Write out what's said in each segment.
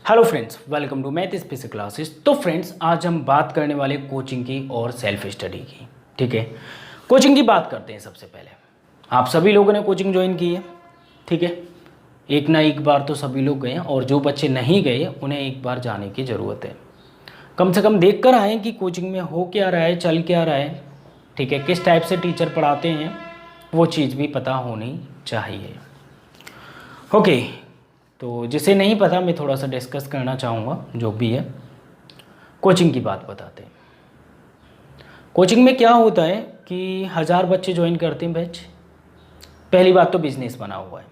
Hello friends, welcome to math special classes. तो friends, आज हम बात करने वाले कोचिंग की और सेल्फ स्टडी की। ठीक है, कोचिंग की बात करते हैं। सबसे पहले आप सभी लोगों ने कोचिंग ज्वाइन की है। ठीक है, एक ना एक बार तो सभी लोग गए हैं, और जो बच्चे नहीं गए उन्हें एक बार जाने की ज़रूरत है। कम से कम देख कर आएँ कि कोचिंग में हो क्या रहा है, चल क्या रहा है। ठीक है, किस टाइप से टीचर पढ़ाते हैं, वो चीज़ भी पता होनी चाहिए। ओके, तो जिसे नहीं पता मैं थोड़ा सा डिस्कस करना चाहूँगा। जो भी है, कोचिंग की बात बताते हैं। कोचिंग में क्या होता है कि 1000 बच्चे ज्वाइन करते हैं बैच। पहली बात तो बिजनेस बना हुआ है।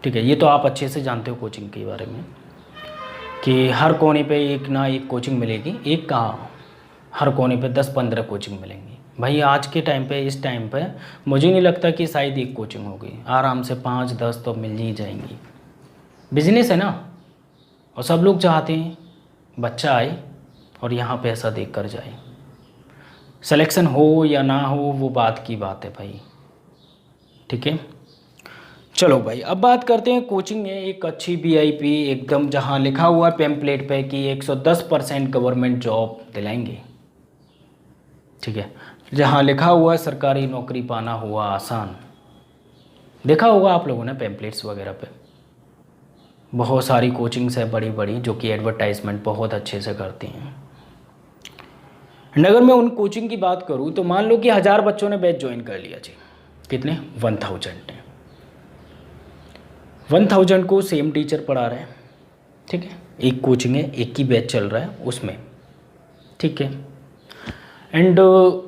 ठीक है, ये तो आप अच्छे से जानते हो कोचिंग के बारे में कि हर कोने पे एक ना एक कोचिंग मिलेगी। एक कहाँ, हर कोने पे 10-15 कोचिंग मिलेंगी। भाई आज के टाइम पे, इस टाइम पे मुझे नहीं लगता कि शायद एक कोचिंग होगी, आराम से 5-10 तो मिल ही जाएंगी। बिजनेस है ना, और सब लोग चाहते हैं बच्चा आए और यहाँ पैसा देख कर जाए। सिलेक्शन हो या ना हो वो बात की बात है भाई। ठीक है, चलो भाई, अब बात करते हैं कोचिंग में एक अच्छी वीआईपी एकदम, जहाँ लिखा हुआ है पेम्पलेट पे कि 110% गवर्नमेंट जॉब दिलाएंगे। ठीक है, जहाँ लिखा हुआ है सरकारी नौकरी पाना हुआ आसान। देखा होगा आप लोगों ने पेम्पलेट्स वगैरह पे। बहुत सारी कोचिंग्स है बड़ी बड़ी जो कि एडवर्टाइजमेंट बहुत अच्छे से करती हैं। एंड अगर मैं उन कोचिंग की बात करूँ तो मान लो कि 1000 बच्चों ने बैच ज्वाइन कर लिया जी। कितने? 1000 ने। 1000 को सेम टीचर पढ़ा रहे हैं। ठीक है, एक कोचिंग है, एक ही बैच चल रहा है उसमें। ठीक है, एंड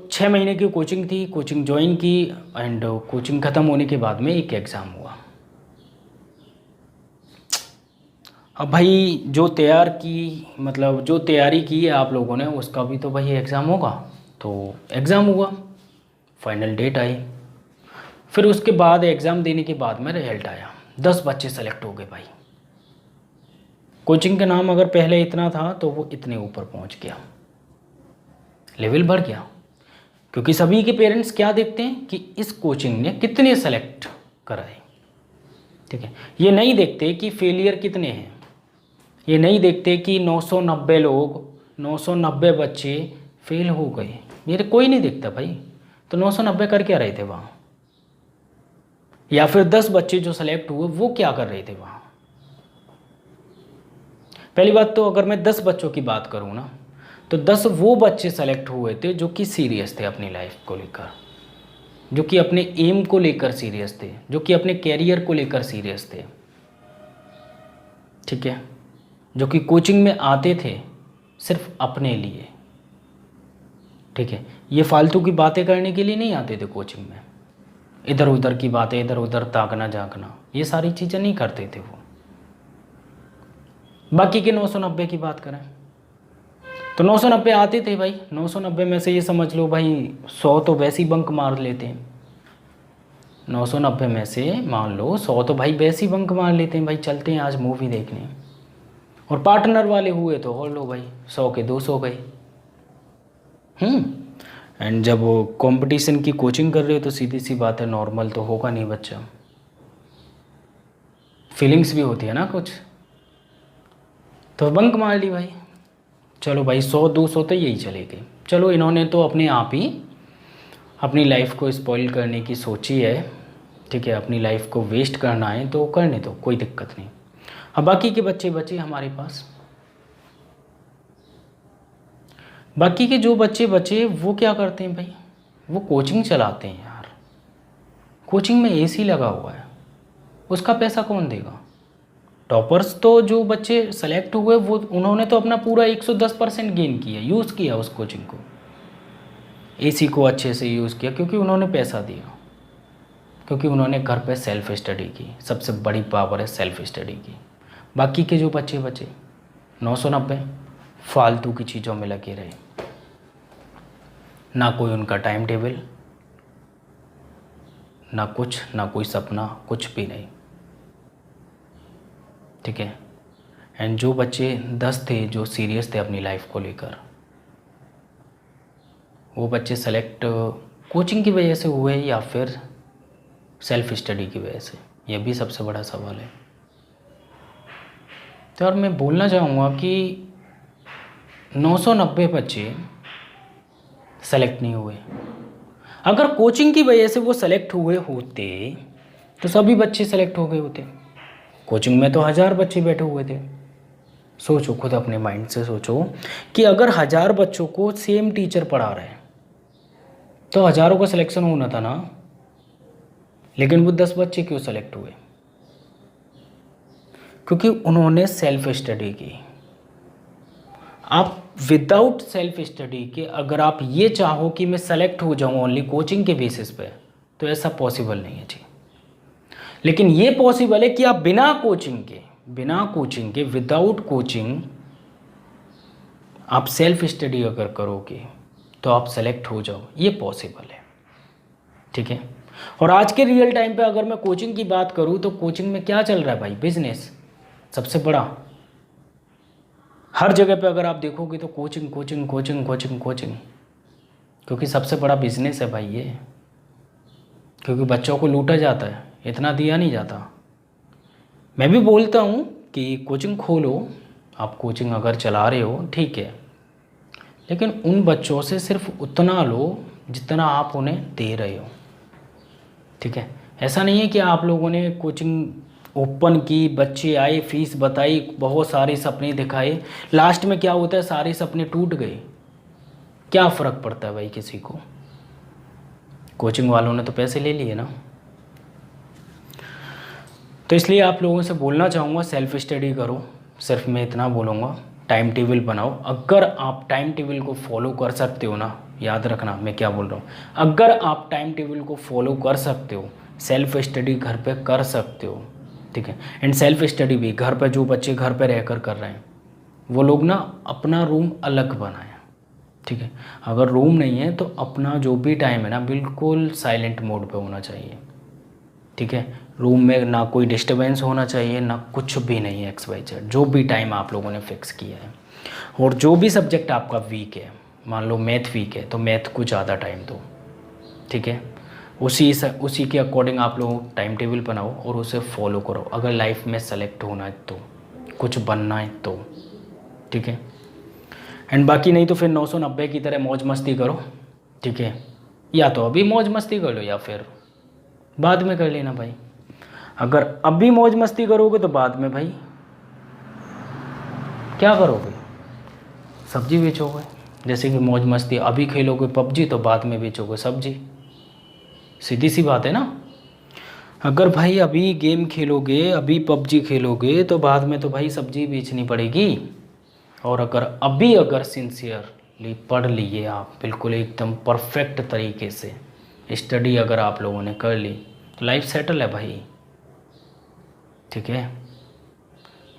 6 महीने की कोचिंग थी, कोचिंग ज्वाइन की। एंड कोचिंग ख़त्म होने के बाद में एक एग्ज़ाम हुआ। अब भाई जो तैयार की, मतलब जो तैयारी की है आप लोगों ने, उसका भी तो भाई एग्ज़ाम होगा। तो एग्ज़ाम हुआ, फाइनल डेट आई। फिर उसके बाद एग्ज़ाम देने के बाद में रिजल्ट आया। 10 बच्चे सेलेक्ट हो गए भाई। कोचिंग का नाम अगर पहले इतना था तो वो इतने ऊपर पहुंच गया, लेवल बढ़ गया। क्योंकि सभी के पेरेंट्स क्या देखते हैं कि इस कोचिंग ने कितने सेलेक्ट कराए। ठीक है, ये नहीं देखते कि फेलियर कितने हैं। ये नहीं देखते कि 990 लोग, 990 बच्चे फेल हो गए। ये तो कोई नहीं देखता भाई। तो 990 कर क्या रहे थे वहाँ, या फिर 10 बच्चे जो सेलेक्ट हुए वो क्या कर रहे थे वहाँ। पहली बात तो अगर मैं 10 बच्चों की बात करूँ ना, तो 10 वो बच्चे सेलेक्ट हुए थे जो कि सीरियस थे अपनी लाइफ को लेकर, जो कि अपने एम को लेकर सीरियस थे, जो कि अपने कैरियर को लेकर सीरियस थे। ठीक है, जो कि कोचिंग में आते थे सिर्फ अपने लिए। ठीक है, ये फालतू की बातें करने के लिए नहीं आते थे कोचिंग में। इधर उधर की बातें, इधर उधर ताकना झांकना, ये सारी चीज़ें नहीं करते थे वो। बाकी के 990 की बात करें तो 990 आते थे भाई। 990 में से ये समझ लो भाई 100 तो वैसे ही बंक मार लेते हैं। 990 में से मान लो 100 तो भाई वैसे ही बंक मार लेते हैं भाई, चलते हैं आज मूवी देखने। और पार्टनर वाले हुए तो और लो भाई, 100 के 200 गए। एंड जब वो कंपटीशन की कोचिंग कर रहे हो तो सीधी सी बात है, नॉर्मल तो होगा नहीं बच्चा, फीलिंग्स भी होती है ना कुछ। तो बंक मार ली भाई। चलो भाई 100-200 तो यही चले गए। चलो इन्होंने तो अपने आप ही अपनी लाइफ को स्पॉइल करने की सोची है। ठीक है, अपनी लाइफ को वेस्ट करना है तो करने दो, कोई दिक्कत नहीं। अब बाकी के बच्चे बचे हमारे पास। बाकी के जो बच्चे बचे वो क्या करते हैं भाई, वो कोचिंग चलाते हैं यार। कोचिंग में एसी लगा हुआ है, उसका पैसा कौन देगा। टॉपर्स तो जो बच्चे सेलेक्ट हुए वो, उन्होंने तो अपना पूरा 110% गेन किया, यूज़ किया उस कोचिंग को, एसी को अच्छे से यूज़ किया, क्योंकि उन्होंने पैसा दिया, क्योंकि उन्होंने घर पे सेल्फ स्टडी की। सबसे बड़ी पावर है सेल्फ स्टडी की। बाकी के जो बच्चे बचे 990 फालतू की चीज़ों में लगे रहे, ना कोई उनका टाइम टेबल, ना कुछ, ना कोई सपना, कुछ भी नहीं। ठीक है, एंड जो बच्चे 10 थे जो सीरियस थे अपनी लाइफ को लेकर, वो बच्चे सेलेक्ट कोचिंग की वजह से हुए या फिर सेल्फ स्टडी की वजह से, यह भी सबसे बड़ा सवाल है। तो यार मैं बोलना चाहूँगा कि 990 बच्चे सेलेक्ट नहीं हुए। अगर कोचिंग की वजह से वो सेलेक्ट हुए होते तो सभी बच्चे सेलेक्ट हो गए होते। कोचिंग में तो 1000 बच्चे बैठे हुए थे। सोचो, खुद अपने माइंड से सोचो कि अगर 1000 बच्चों को सेम टीचर पढ़ा रहे हैं तो हज़ारों का सिलेक्शन होना था ना। लेकिन वो 10 बच्चे क्यों सेलेक्ट हुए? क्योंकि उन्होंने सेल्फ स्टडी की। आप विदाउट सेल्फ स्टडी के अगर आप ये चाहो कि मैं सेलेक्ट हो जाऊं ओनली कोचिंग के बेसिस पे, तो ऐसा पॉसिबल नहीं है जी। लेकिन ये पॉसिबल है कि आप बिना कोचिंग के विदाउट कोचिंग आप सेल्फ स्टडी अगर करोगे तो आप सेलेक्ट हो जाओ, ये पॉसिबल है। ठीक है। और आज के रियल टाइम पे अगर मैं कोचिंग की बात करूं तो कोचिंग में क्या चल रहा है भाई? बिजनेस सबसे बड़ा। हर जगह पे अगर आप देखोगे तो coaching coaching coaching coaching coaching, क्योंकि सबसे बड़ा बिजनेस है भाई ये। क्योंकि बच्चों को लूटा जाता है, इतना दिया नहीं जाता। मैं भी बोलता हूँ कि कोचिंग खोलो, आप कोचिंग अगर चला रहे हो ठीक है, लेकिन उन बच्चों से सिर्फ उतना लो जितना आप उन्हें दे रहे हो। ठीक है। ऐसा नहीं है कि आप लोगों ने कोचिंग ओपन की, बच्चे आए, फीस बताई, बहुत सारे सपने दिखाए, लास्ट में क्या होता है? सारे सपने टूट गए। क्या फ़र्क पड़ता है भाई किसी को? कोचिंग वालों ने तो पैसे ले लिए ना। तो इसलिए आप लोगों से बोलना चाहूँगा सेल्फ स्टडी करो। सिर्फ मैं इतना बोलूँगा, टाइम टेबल बनाओ। अगर आप टाइम टेबल को फॉलो कर सकते हो ना, याद रखना मैं क्या बोल रहा हूँ, अगर आप टाइम टेबल को फॉलो कर सकते हो, सेल्फ स्टडी घर पे कर सकते हो। ठीक है। एंड सेल्फ स्टडी भी घर पे, जो बच्चे घर पे रहकर कर रहे हैं वो लोग ना अपना रूम अलग बनाएं। ठीक है। अगर रूम नहीं है तो अपना जो भी टाइम है ना बिल्कुल साइलेंट मोड पे होना चाहिए। ठीक है। रूम में ना कोई डिस्टरबेंस होना चाहिए, ना कुछ भी नहीं है XYZ, जो भी टाइम आप लोगों ने फिक्स किया है। और जो भी सब्जेक्ट आपका वीक है, मान लो मैथ वीक है तो मैथ को ज़्यादा टाइम दो। ठीक है। उसी के अकॉर्डिंग आप लोग टाइम टेबल बनाओ और उसे फॉलो करो, अगर लाइफ में सेलेक्ट होना है तो, कुछ बनना है तो। ठीक है। एंड बाकी नहीं तो फिर 990 की तरह मौज मस्ती करो। ठीक है। या तो अभी मौज मस्ती कर लो या फिर बाद में कर लेना भाई। अगर अभी मौज मस्ती करोगे तो बाद में भाई क्या करोगे? सब्जी बेचोगे। जैसे कि मौज मस्ती अभी खेलोगे पबजी तो बाद में बेचोगे सब्जी। सीधी सी बात है ना। अगर भाई अभी गेम खेलोगे, अभी पबजी खेलोगे तो बाद में तो भाई सब्जी बेचनी पड़ेगी। और अगर सिंसियरली पढ़ लिए आप, बिल्कुल एकदम परफेक्ट तरीके से स्टडी अगर आप लोगों ने कर ली तो लाइफ सेटल है भाई। ठीक है।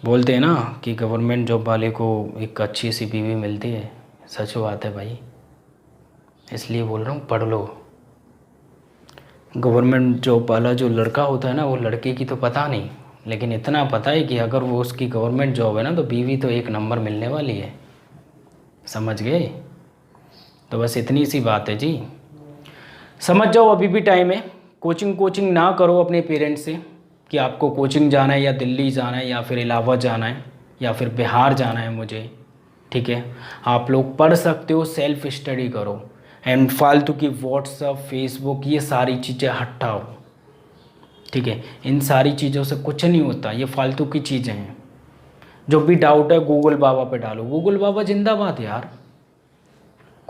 बोलते हैं ना कि गवर्नमेंट जॉब वाले को एक अच्छी सी बीवी मिलती है, सच बात है भाई। इसलिए बोल रहा हूँ पढ़ लो। गवर्नमेंट जॉब वाला जो लड़का होता है ना, वो लड़के की तो पता नहीं, लेकिन इतना पता है कि अगर वो उसकी गवर्नमेंट जॉब है ना तो बीवी तो एक नंबर मिलने वाली है। समझ गए? तो बस इतनी सी बात है जी। समझ जाओ अभी भी टाइम है। कोचिंग ना करो अपने पेरेंट्स से कि आपको कोचिंग जाना है या दिल्ली जाना है या फिर इलाहाबाद जाना है या फिर बिहार जाना है मुझे। ठीक है। आप लोग पढ़ सकते हो, सेल्फ स्टडी करो। एंड फालतू की व्हाट्सअप, फेसबुक, ये सारी चीज़ें हटाओ। ठीक है। इन सारी चीज़ों से कुछ नहीं होता, ये फालतू की चीज़ें हैं। जो भी डाउट है गूगल बाबा पे डालो। गूगल बाबा जिंदाबाद यार।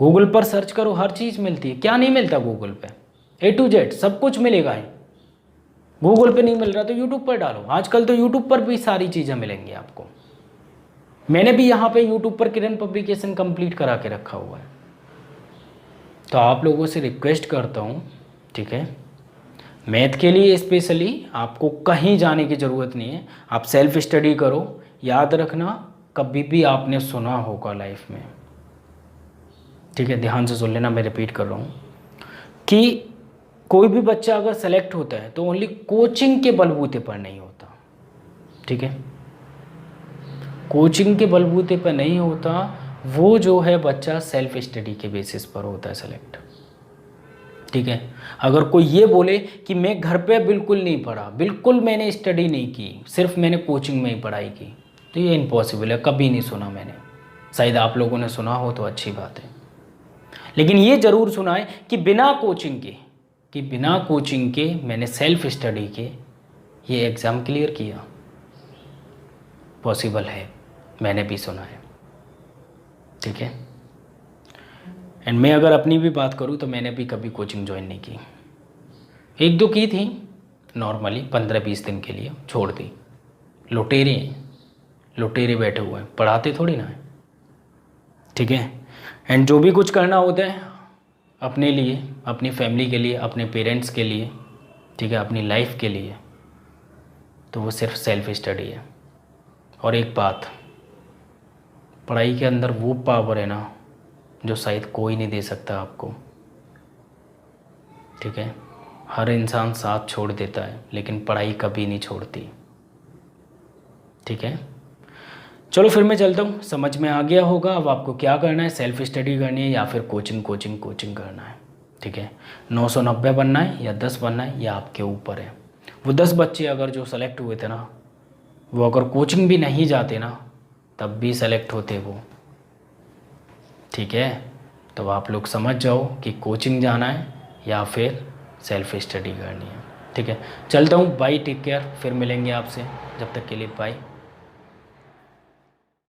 गूगल पर सर्च करो, हर चीज़ मिलती है। क्या नहीं मिलता गूगल पे? A to Z सब कुछ मिलेगा ही। गूगल पे नहीं मिल रहा तो यूट्यूब पर डालो। आजकल तो यूट्यूब पर भी सारी चीज़ें मिलेंगी आपको। मैंने भी यहाँ पे यूट्यूब पर किरण पब्लिकेशन कंप्लीट करा के रखा हुआ है। तो आप लोगों से रिक्वेस्ट करता हूँ, ठीक है, मैथ के लिए स्पेशली आपको कहीं जाने की ज़रूरत नहीं है। आप सेल्फ स्टडी करो। याद रखना, कभी भी आपने सुना होगा लाइफ में, ठीक है, ध्यान से सुन लेना, मैं रिपीट कर रहा हूँ कि कोई भी बच्चा अगर सेलेक्ट होता है तो ओनली कोचिंग के बलबूते पर नहीं होता। ठीक है। कोचिंग के बलबूते पर नहीं होता, वो जो है बच्चा सेल्फ स्टडी के बेसिस पर होता है सेलेक्ट। ठीक है। अगर कोई ये बोले कि मैं घर पे बिल्कुल नहीं पढ़ा, बिल्कुल मैंने स्टडी नहीं की, सिर्फ मैंने कोचिंग में ही पढ़ाई की, तो ये इम्पॉसिबल है, कभी नहीं सुना मैंने। शायद आप लोगों ने सुना हो तो अच्छी बात है, लेकिन ये ज़रूर सुना है कि बिना कोचिंग के मैंने सेल्फ स्टडी के ये एग्ज़ाम क्लियर किया। पॉसिबल है, मैंने भी सुना है, ठीक है। एंड मैं अगर अपनी भी बात करूँ तो मैंने भी कभी कोचिंग ज्वाइन नहीं की। एक दो की थी नॉर्मली 15-20 दिन के लिए, छोड़ दी। लुटेरे बैठे हुए हैं, पढ़ाते थोड़ी ना है, ठीक है। एंड जो भी कुछ करना होता है अपने लिए, अपनी फैमिली के लिए, अपने पेरेंट्स के लिए, ठीक है, अपनी लाइफ के लिए, तो वो सिर्फ सेल्फ स्टडी है। और एक बात, पढ़ाई के अंदर वो पावर है ना जो शायद कोई नहीं दे सकता आपको, ठीक है। हर इंसान साथ छोड़ देता है लेकिन पढ़ाई कभी नहीं छोड़ती, ठीक है। चलो फिर मैं चलता हूँ, समझ में आ गया होगा अब आपको क्या करना है, सेल्फ स्टडी करनी है या फिर कोचिंग करना है, ठीक है। 990 बनना है या 10 बनना है ये आपके ऊपर है। वो 10 बच्चे अगर जो सेलेक्ट हुए थे ना, वो अगर कोचिंग भी नहीं जाते ना तब भी सेलेक्ट होते वो, ठीक है। तो आप लोग समझ जाओ कि कोचिंग जाना है या फिर सेल्फ स्टडी करनी है, ठीक है। चलता हूँ, बाय, टेक केयर, फिर मिलेंगे आपसे, जब तक के लिए बाय।